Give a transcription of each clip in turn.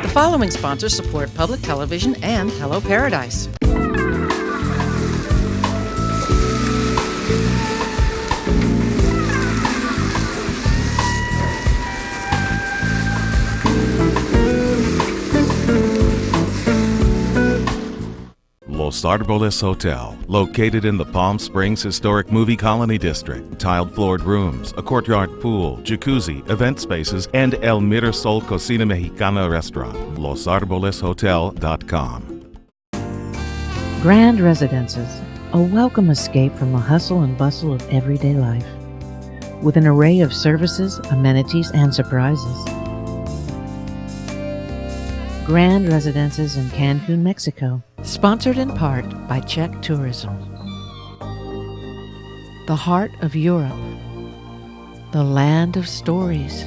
The following sponsors support public television and Hello Paradise. Los Arboles Hotel, located in the Palm Springs Historic Movie Colony District. Tiled floored rooms, a courtyard pool, jacuzzi, event spaces, and El Mirasol Cocina Mexicana restaurant. LosArbolesHotel.com. Grand Residences, a welcome escape from the hustle and bustle of everyday life, with an array of services, amenities, and surprises. Grand Residences in Cancun, Mexico. Sponsored in part by Czech Tourism. The heart of Europe. The land of stories.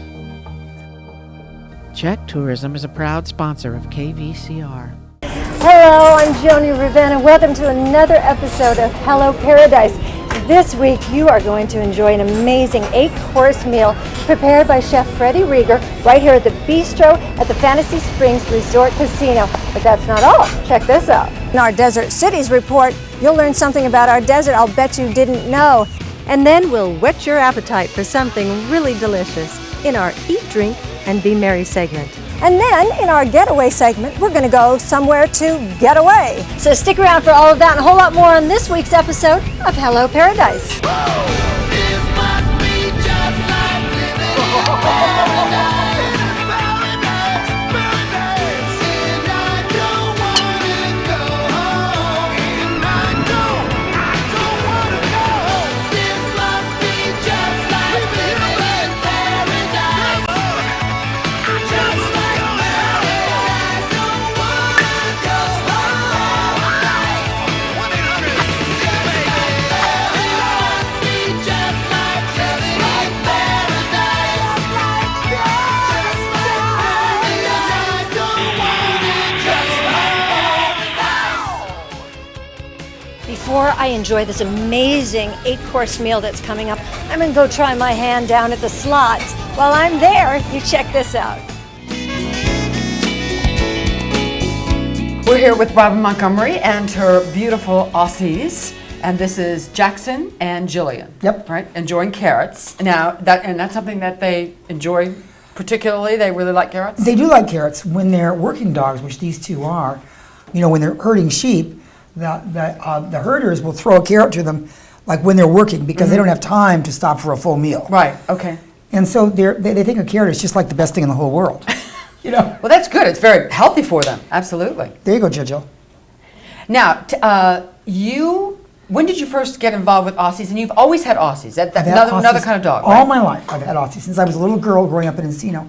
Czech Tourism is a proud sponsor of KVCR. Hello, I'm Joni Ravenna. Welcome to another episode of Hello Paradise. This week you are going to enjoy an amazing 8-course meal prepared by Chef Freddie Rieger right here at the Bistro at the Fantasy Springs Resort Casino. But that's not all. Check this out. In our Desert Cities report, you'll learn something about our desert I'll bet you didn't know. And then we'll whet your appetite for something really delicious in our Eat, Drink, and Be Merry segment. And then in our Getaway segment, we're going to go somewhere to get away. So stick around for all of that and a whole lot more on this week's episode of Hello Paradise. Before I enjoy this amazing 8-course meal that's coming up, I'm going to go try my hand down at the slots. While I'm there, you check this out. We're here with Robin Montgomery and her beautiful Aussies, and this is Jackson and Jillian. Yep. Right, enjoying carrots. Now, that's something that they enjoy particularly. They really like carrots. They do like carrots when they're working dogs, which these two are. You know, when they're herding sheep, the herders will throw a carrot to them, like when they're working, because they don't have time to stop for a full meal. Right. Okay. And so they think a carrot is just like the best thing in the whole world. You know. Well, that's good. It's very healthy for them. Absolutely. There you go, Jojo. Now, when did you first get involved with Aussies? And you've always had Aussies. That's I've had another Aussies kind of dog. All Right? my life, I've had Aussies since I was a little girl growing up in Encino.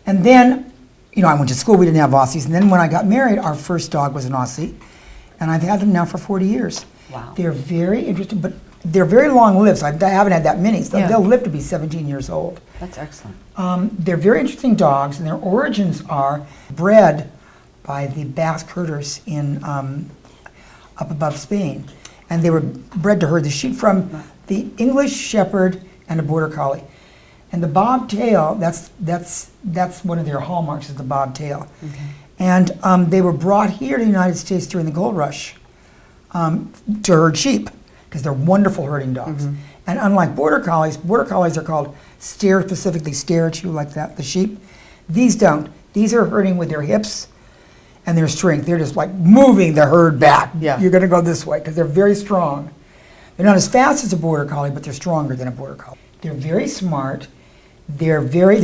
And then, you know, I went to school. We didn't have Aussies. And then when I got married, our first dog was an Aussie. And I've had them now for 40 years. Wow. They're very interesting, but they're very long-lived. So I haven't had that many. So they'll live to be 17 years old. That's excellent. They're very interesting dogs, and their origins are bred by the Basque herders in up above Spain. And they were bred to herd the sheep from the English Shepherd and a Border Collie. And the bobtail, that's one of their hallmarks, is the bobtail. Okay. And they were brought here to the United States during the gold rush to herd sheep, because they're wonderful herding dogs. Mm-hmm. And unlike border collies are called specifically stare at you like that, the sheep. These don't. These are herding with their hips and their strength. They're just like moving the herd back. Yeah. You're going to go this way, because they're very strong. They're not as fast as a border collie, but they're stronger than a border collie. They're very smart. They're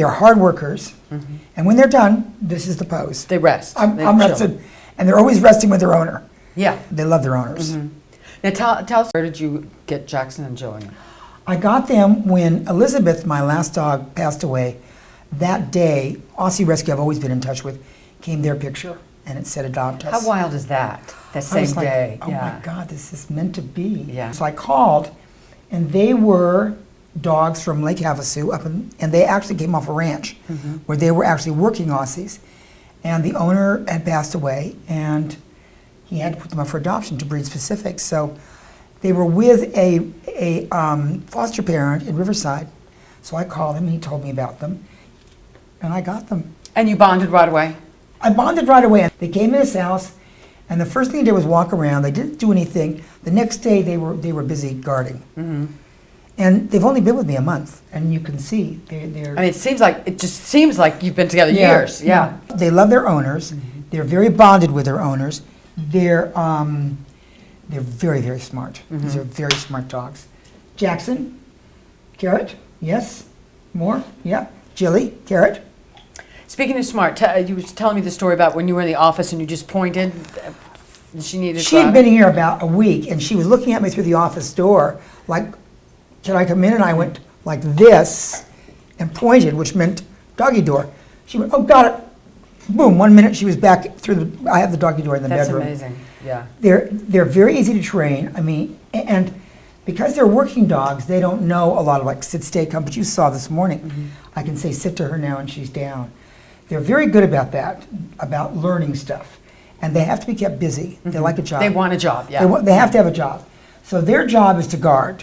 hard workers, and when they're done, this is the pose. They rest. I'm chill. rested, and they're always resting with their owner. Yeah. They love their owners. Mm-hmm. Now tell us, where did you get Jackson and Jillian? I got them when Elizabeth, my last dog, passed away. That day, Aussie Rescue, I've always been in touch with, came their picture, and it said adopt us. How wild is that? That I same was like, day. oh my God, this is meant to be. Yeah. So I called, and they were dogs from Lake Havasu, and they actually came off a ranch where they were actually working Aussies. And the owner had passed away, and he had to put them up for adoption to breed specific. So they were with a foster parent in Riverside. So I called him, and he told me about them, and I got them. And you bonded right away? I bonded right away. They came in this house, and the first thing they did was walk around. They didn't do anything. The next day, they were busy guarding. And they've only been with me a month, and you can see they're. I mean, it just seems like you've been together years. Yeah. They love their owners. They're very bonded with their owners. They're very, very smart. These are very smart dogs. Jackson, Carrot, yes. More, yeah. Jilly, Carrot. Speaking of smart, you were telling me the story about when you were in the office and you just pointed. She needed. She had been here about a week, and she was looking at me through the office door, like, "Can I come in?" And I went like this, and pointed, which meant doggy door. She went, "Oh, got it." Boom! 1 minute, she was back through the. I have the doggy door in the bedroom. That's amazing. Yeah. They're very easy to train. I mean, and because they're working dogs, they don't know a lot of like sit, stay, come. But you saw this morning, I can say sit to her now, and she's down. They're very good about that, about learning stuff, and they have to be kept busy. They like a job. They want a job. Yeah. They have to have a job. So their job is to guard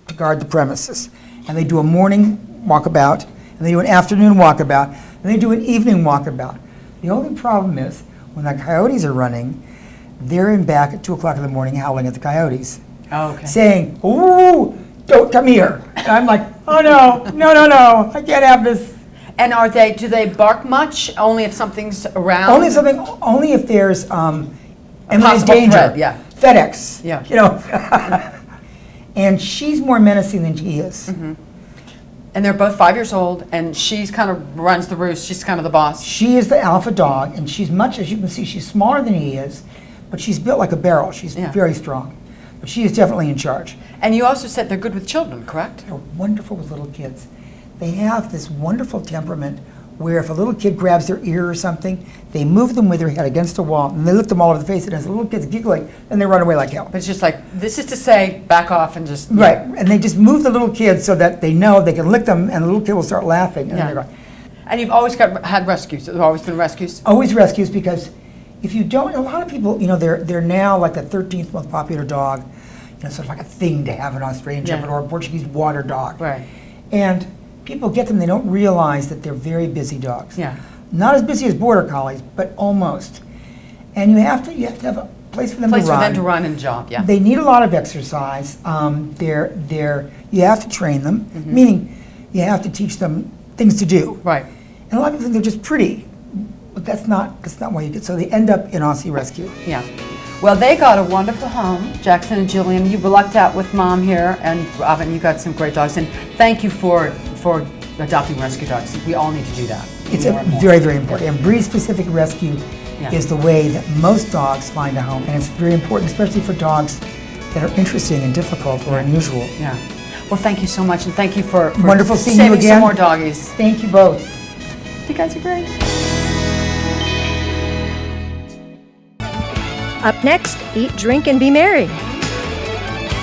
the premises, and they do a morning walkabout, and they do an afternoon walkabout, and they do an evening walkabout. The only problem is when the coyotes are running, they're in back at 2 o'clock in the morning howling at the coyotes, saying, "Ooh, don't come here." And I'm like, "Oh no, I can't have this." And do they bark much? Only if something's around? Only if there's imminent possible danger. threat, yeah. FedEx. Yeah. You know. And she's more menacing than he is. And they're both 5 years old, and she's kind of runs the roost. She's kind of the boss. She is the alpha dog, and she's much, as you can see, she's smaller than he is, but she's built like a barrel. She's very strong. But she is definitely in charge. And you also said they're good with children, correct? They're wonderful with little kids. They have this wonderful temperament where if a little kid grabs their ear or something, they move them with their head against a wall, and they lift them all over the face, and as the little kid's giggling, then they run away like hell. But it's just like, this is to say, back off and just... Right, and they just move the little kids so that they know they can lick them, and the little kid will start laughing. And they're going. And you've always had rescues. There's always been rescues? Always rescues, because if you don't, a lot of people, you know, they're now like the 13th most popular dog, you know, sort of like a thing to have an Australian Shepherd or a Portuguese water dog. Right. And people get them, they don't realize that they're very busy dogs. Yeah. Not as busy as Border Collies, but almost. And you have to have a place for them to run. Place for them to run and jump, yeah. They need a lot of exercise. You have to train them, meaning you have to teach them things to do. Right. And a lot of people think they're just pretty, but that's not why you get. So they end up in Aussie Rescue. Yeah. Well, they got a wonderful home, Jackson and Jillian. You lucked out with Mom here, and Robin, you got some great dogs. And thank you for adopting rescue dogs. We all need to do that. It's very, very important. And breed-specific rescue is the way that most dogs find a home. And it's very important, especially for dogs that are interesting and difficult or unusual. Yeah. Well, thank you so much, and thank you for wonderful seeing saving you again. Some more doggies. Thank you both. You guys are great. Up next, eat, drink, and be merry.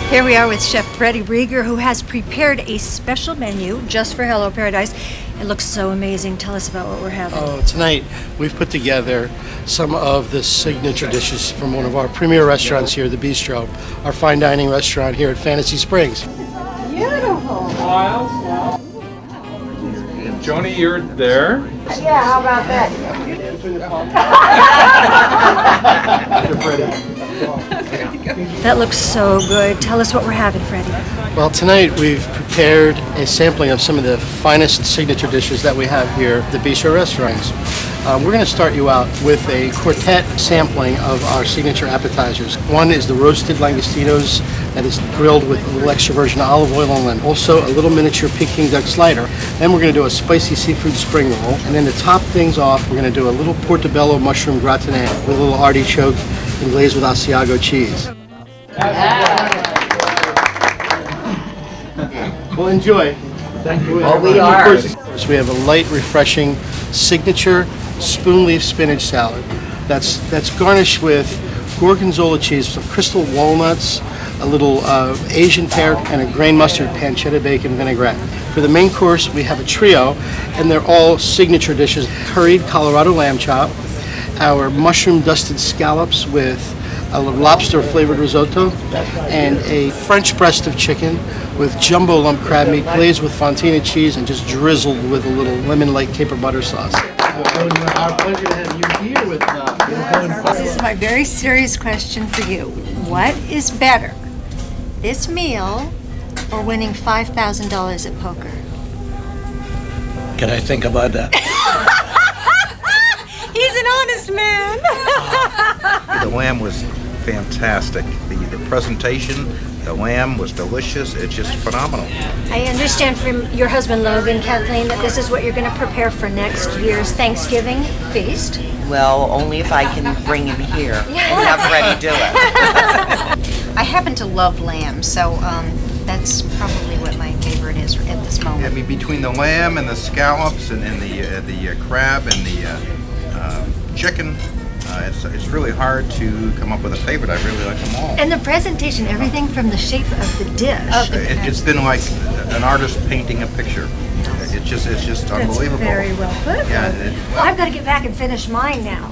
Here we are with Chef Freddie Rieger, who has prepared a special menu just for Hello Paradise. It looks so amazing. Tell us about what we're having. Oh, tonight we've put together some of the signature dishes from one of our premier restaurants here, the Bistro, our fine dining restaurant here at Fantasy Springs. Beautiful. Joni, you're there? Yeah, how about that? That looks so good. Tell us what we're having, Freddie. Well, tonight we've prepared a sampling of some of the finest signature dishes that we have here at the Bistro restaurants. We're going to start you out with a quartet sampling of our signature appetizers. One is the roasted langostinos that is grilled with a little extra virgin olive oil and also a little miniature Peking duck slider. Then we're going to do a spicy seafood spring roll. And then to top things off, we're going to do a little portobello mushroom gratinade with a little artichoke and glazed with Asiago cheese. Well, enjoy. Thank you. Oh, we are. So we have a light, refreshing signature spoon leaf spinach salad. That's garnished with gorgonzola cheese, some crystal walnuts, a little Asian pear, and a grain mustard pancetta bacon vinaigrette. For the main course, we have a trio, and they're all signature dishes. Curried Colorado lamb chop, our mushroom dusted scallops with a lobster flavored risotto, and a French breast of chicken with jumbo lump crab meat glazed with fontina cheese and just drizzled with a little lemon light caper butter sauce. Our pleasure to have you here with us. This is my very serious question for you. What is better, this meal or winning $5,000 at poker? Can I think about that? He's an honest man. The lamb was fantastic. The presentation, the lamb was delicious. It's just phenomenal. I understand from your husband Logan, Kathleen, that this is what you're going to prepare for next year's Thanksgiving feast. Well, only if I can bring him here and have Freddie do it. I happen to love lamb, so that's probably what my favorite is at this moment. I mean, between the lamb and the scallops and the crab and the chicken, it's really hard to come up with a favorite. I really like them all. And the presentation, everything from the shape of the dish. It's been like an artist painting a picture. It's just unbelievable. Very well put. Yeah. Well, I've got to get back and finish mine now.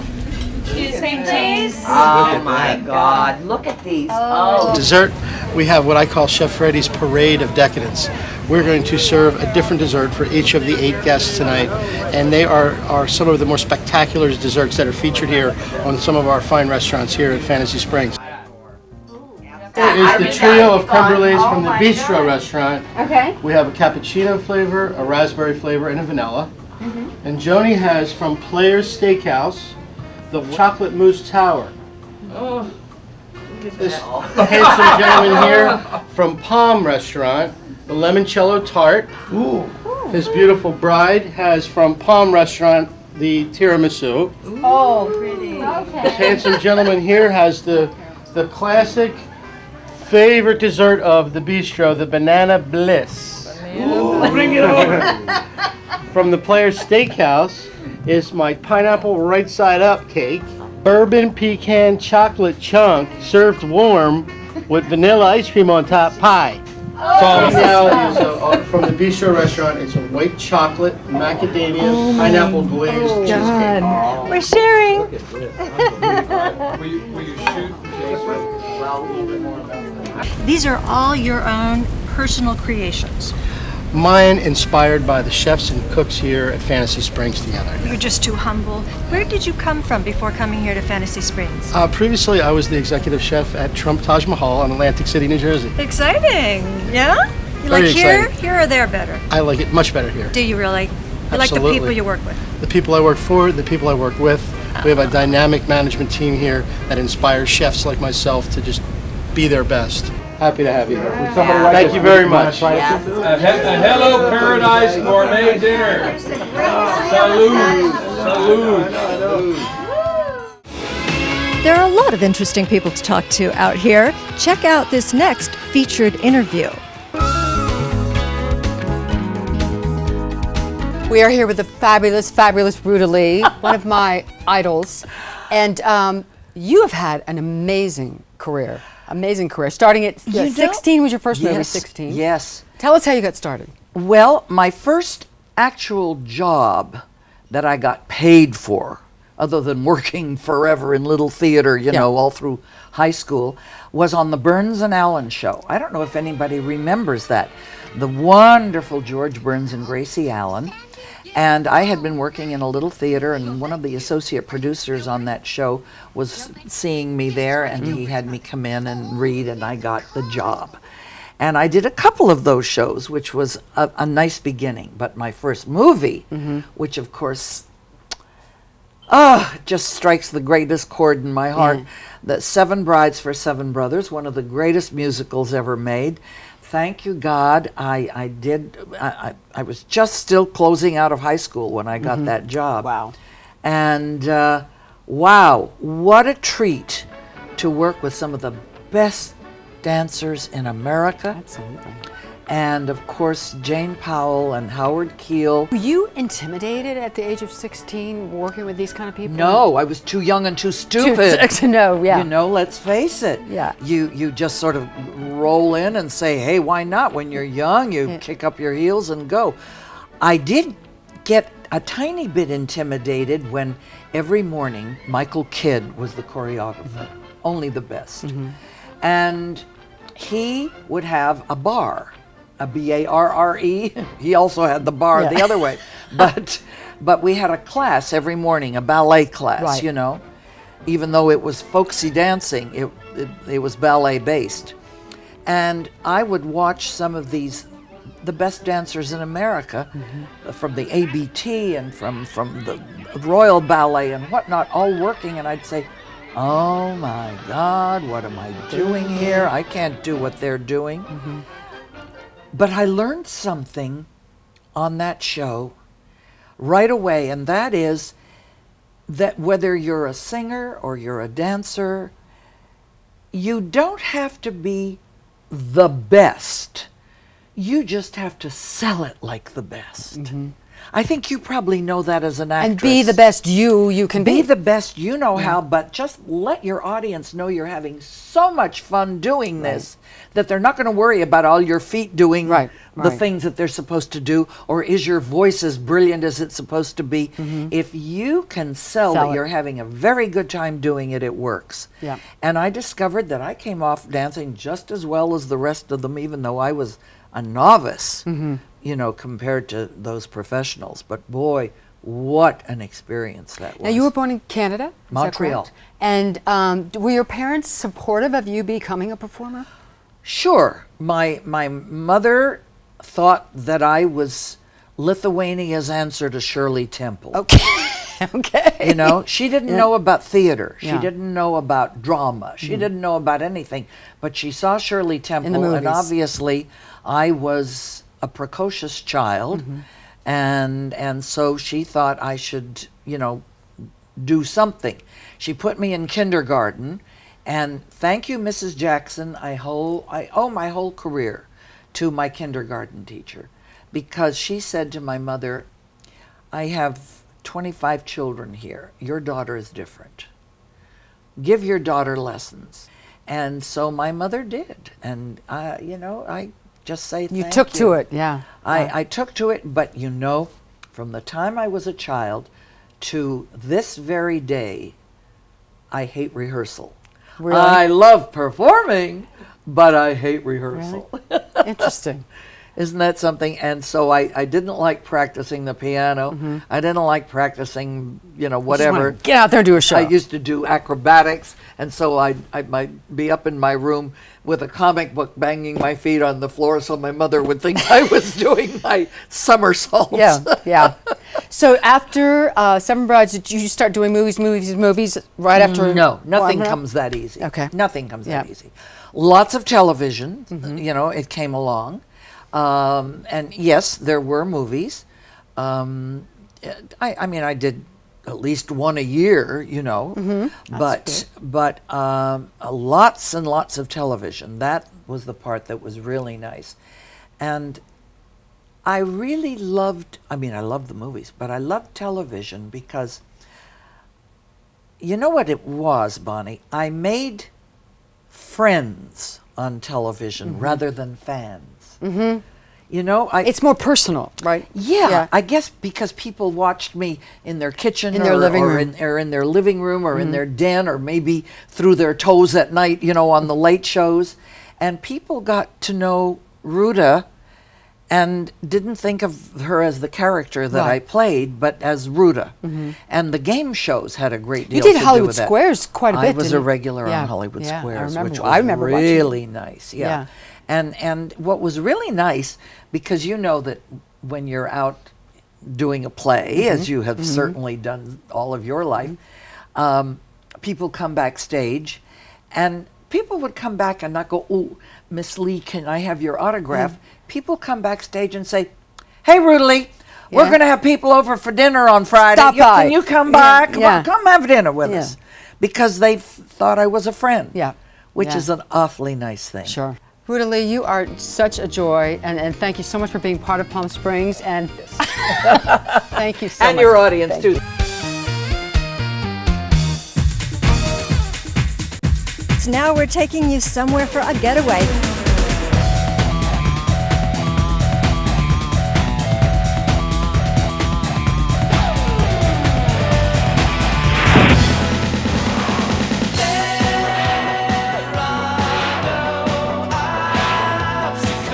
Same cheese. Oh my God, look at these. Oh. Dessert, we have what I call Chef Freddy's Parade of Decadence. We're going to serve a different dessert for each of the 8 guests tonight, and they are some of the more spectacular desserts that are featured here on some of our fine restaurants here at Fantasy Springs. There is the trio of creme brulees from the Bistro restaurant. Okay. We have a cappuccino flavor, a raspberry flavor, and a vanilla. And Joni has from Players Steakhouse the chocolate mousse tower. This handsome gentleman here from Palm Restaurant, the limoncello tart. His beautiful bride has from Palm Restaurant the tiramisu. Oh, pretty. This handsome gentleman here has the classic favorite dessert of the bistro, the banana bliss. Bring it on. From the Players Steakhouse is my pineapple right side up cake, bourbon pecan chocolate chunk served warm with vanilla ice cream on top pie. From the Bistro restaurant, it's a white chocolate, macadamia, pineapple glazed cheesecake. We're sharing. Will you shoot Jason? These are all your own personal creations. Mine inspired by the chefs and cooks here at Fantasy Springs together. You're just too humble. Where did you come from before coming here to Fantasy Springs? Previously, I was the executive chef at Trump Taj Mahal in Atlantic City, New Jersey. Exciting, yeah? You Very like here? exciting. Here or there better? I like it much better here. Do you really? You like the Absolutely. people you work with? The people I work for, the people I work with. We have a dynamic management team here that inspires chefs like myself to just be their best. Happy to have you here. Thank you very much. A Hello Paradise Gourmet Dinner. Salute. Salute. There are a lot of interesting people to talk to out here. Check out this next featured interview. We are here with the fabulous Ruta Lee, one of my idols. And you have had an amazing career. Amazing career. Starting at 16 was your first movie, 16. Yes. Tell us how you got started. Well, my first actual job that I got paid for, other than working forever in little theater, you know, all through high school, was on the Burns and Allen show. I don't know if anybody remembers that. The wonderful George Burns and Gracie Allen. And I had been working in a little theater, and one of the associate producers on that show was seeing me there, and he had me come in and read, and I got the job. And I did a couple of those shows, which was a nice beginning. But my first movie, which of course just strikes the greatest chord in my heart, the Seven Brides for Seven Brothers, one of the greatest musicals ever made. Thank you, God. I was just still closing out of high school when I got that job. Wow. And wow, what a treat to work with some of the best dancers in America. Absolutely. And of course, Jane Powell and Howard Keel. Were you intimidated at the age of 16 working with these kind of people? No, I was too young and too stupid. To know, yeah. You know, let's face it. Yeah. You just sort of roll in and say, hey, why not? When you're young, you kick up your heels and go. I did get a tiny bit intimidated when every morning Michael Kidd was the choreographer, only the best. And he would have a bar, a B-A-R-R-E. He also had the bar the other way. But But we had a class every morning, a ballet class, Right. you know. Even though it was folksy dancing, it was ballet based. And I would watch some of the best dancers in America, from the ABT and from the Royal Ballet and whatnot, all working, and I'd say, oh my God, what am I doing here? I can't do what they're doing. But I learned something on that show right away, and that is that whether you're a singer or you're a dancer, you don't have to be the best. You just have to sell it like the best. I think you probably know that as an actress. And be the best you can be. Be the best you know how, but just let your audience know you're having so much fun doing this that they're not going to worry about all your feet doing the things that they're supposed to do, or is your voice as brilliant as it's supposed to be. If you can sell that you're having a very good time doing it, it works. Yeah. And I discovered that I came off dancing just as well as the rest of them, even though I was a novice, you know, compared to those professionals. But boy, what an experience that was. Now, you were born in Canada? Is that Montreal. correct? And were your parents supportive of you becoming a performer? Sure. My mother thought that I was Lithuania's answer to Shirley Temple. Okay. Okay. You know, she didn't know about theater. She Yeah. didn't know about drama. She didn't know about anything. But she saw Shirley Temple, and movies. obviously I was a precocious child, and so she thought I should, you know, do something. She put me in kindergarten, and thank you, Mrs. Jackson. I owe my whole career to my kindergarten teacher, because she said to my mother, I have 25 children here. Your daughter is different. Give your daughter lessons. And so my mother did. And, you know, I just say thank you. You took to it, yeah. I took to it, but you know, from the time I was a child to this very day, I hate rehearsal. Really? I love performing, but I hate rehearsal. Really? Interesting. Isn't that something? And so I didn't like practicing the piano. I didn't like practicing, you know, whatever. Get out there and do a show. I used to do acrobatics, and so I might be up in my room with a comic book banging my feet on the floor so my mother would think I was doing my somersaults. Yeah, yeah. So after Seven Brides, did you start doing movies right after? No, nothing Well, comes that easy. Okay. Nothing comes that Yeah. easy. Lots of television, you know, it came along. And yes, there were movies. I mean, I did at least one a year, you know, but lots and lots of television. That was the part that was really nice. And I really loved, I loved the movies, but I loved television because, you know what it was, Bonnie? I made friends on television rather than fans. You know, it's more personal, right? Yeah, I guess because people watched me in their kitchen, In their living room. or in their living room, or in their den, or maybe through their toes at night, you know, on the late shows, and people got to know Ruta, and didn't think of her as the character that I played, but as Ruta. And the game shows had a great deal You to did do Hollywood with that. Squares quite a bit. I was didn't a you? regular Yeah, on Hollywood yeah, Squares, I which remember was watching. really nice. Yeah. And what was really nice, because you know that when you're out doing a play, as you have certainly done all of your life, people come backstage, and people would come back and not go, "Oh, Miss Lee, can I have your autograph?" People come backstage and say, "Hey, Ruta Lee, we're going to have people over for dinner on Friday. Stop by. Can you come by? Come Yeah. on, come have dinner with Yeah. us," because they thought I was a friend. Yeah. Which Yeah. is an awfully nice thing. Sure. Ruta Lee, you are such a joy, and thank you so much for being part of Palm Springs, and thank you so much. And your audience, too. So now we're taking you somewhere for a getaway.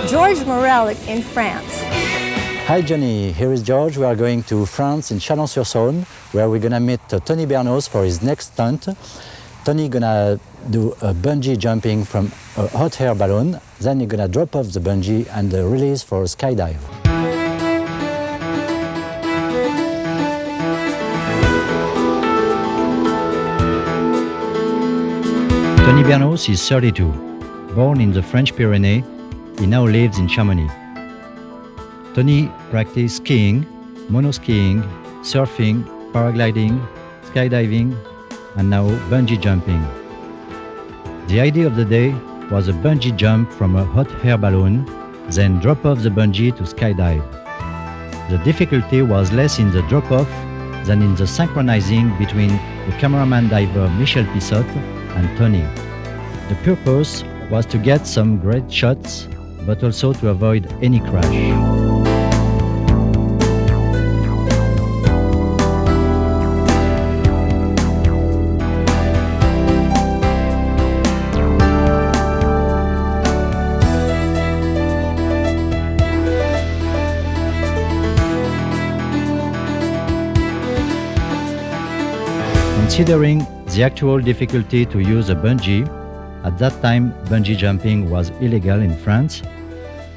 Georges Morel in France. Hi Johnny, here is George. We are going to France in Chalon-sur-Saône, where we're gonna meet Tony Bernos for his next stunt. Tony gonna do a bungee jumping from a hot air balloon, then you're gonna drop off the bungee and release for a skydive. Tony Bernos is 32. Born in the French Pyrenees, he now lives in Chamonix. Tony practiced skiing, monoskiing, surfing, paragliding, skydiving, and now bungee jumping. The idea of the day was a bungee jump from a hot air balloon, then drop off the bungee to skydive. The difficulty was less in the drop-off than in the synchronizing between the cameraman diver Michel Pissotte and Tony. The purpose was to get some great shots, but also to avoid any crash. Considering the actual difficulty to use a bungee, at that time bungee jumping was illegal in France,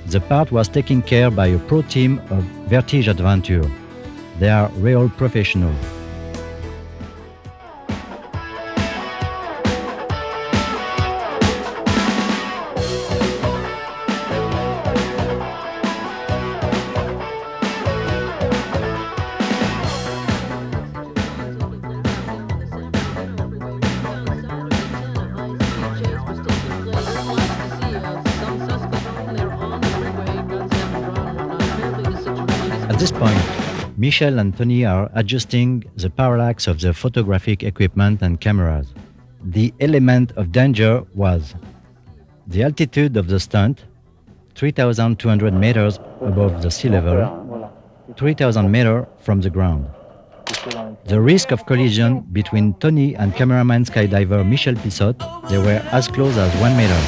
the part was taken care by a pro team of Vertige Adventure. They are real professionals. At this point, Michel and Tony are adjusting the parallax of the photographic equipment and cameras. The element of danger was the altitude of the stunt, 3,200 meters above the sea level, 3,000 meters from the ground. The risk of collision between Tony and cameraman skydiver Michel Pissotte, they were as close as 1 meter.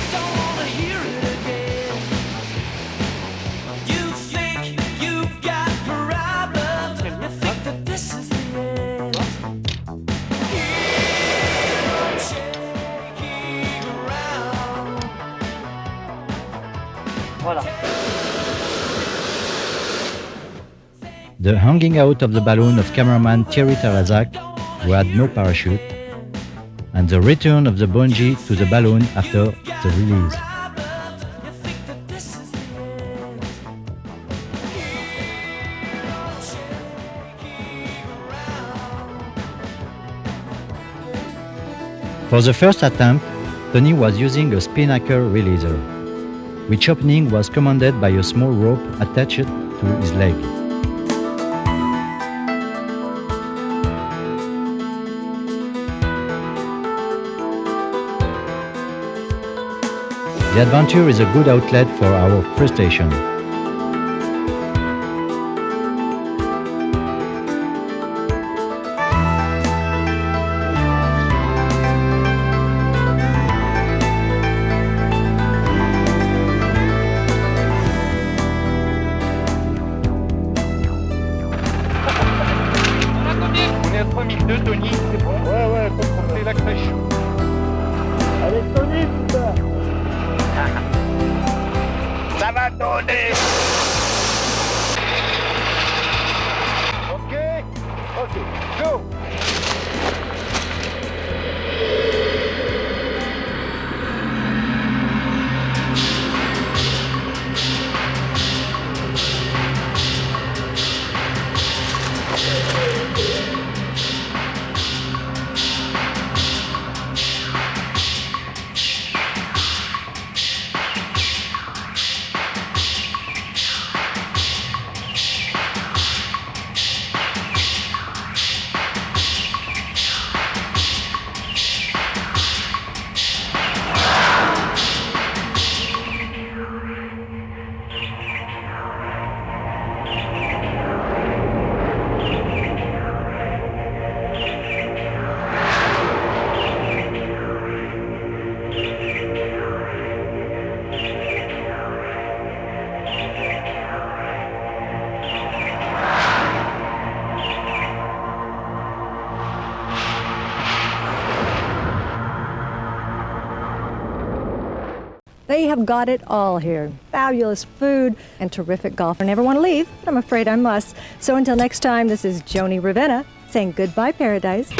The hanging out of the balloon of cameraman Thierry Tarazac, who had no parachute, and the return of the bungee to the balloon after the release. For the first attempt, Tony was using a spinnaker releaser, which opening was commanded by a small rope attached to his leg. The adventure is a good outlet for our frustration. On est à 3002, Tony, c'est bon? Ouais, c'est la crèche. Allez, Tony, putain! Ça va, Tony! Ok, go! They have got it all here. Fabulous food and terrific golf. I never want to leave, but I'm afraid I must. So until next time, this is Joni Ravenna saying goodbye, Paradise.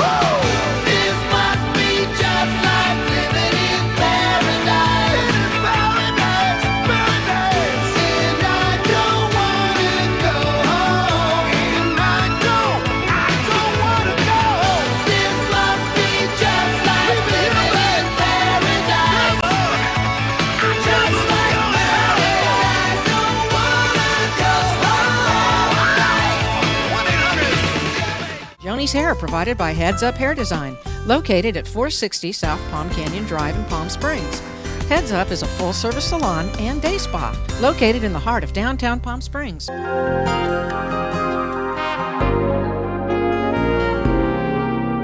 Joni's hair provided by Heads Up Hair Design, located at 460 South Palm Canyon Drive in Palm Springs. Heads Up is a full-service salon and day spa, located in the heart of downtown Palm Springs.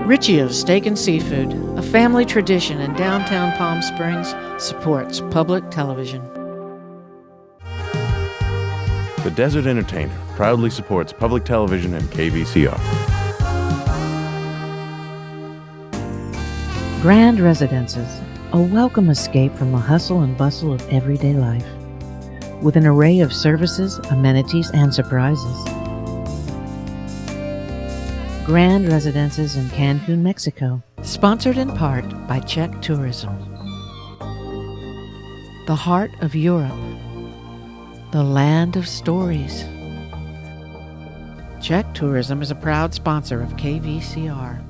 Ricchio's Steak and Seafood, a family tradition in downtown Palm Springs, supports public television. The Desert Entertainer proudly supports public television and KVCR. Grand Residences, a welcome escape from the hustle and bustle of everyday life, with an array of services, amenities, and surprises. Grand Residences in Cancun, Mexico, sponsored in part by Czech Tourism. The heart of Europe, the land of stories. Czech Tourism is a proud sponsor of KVCR.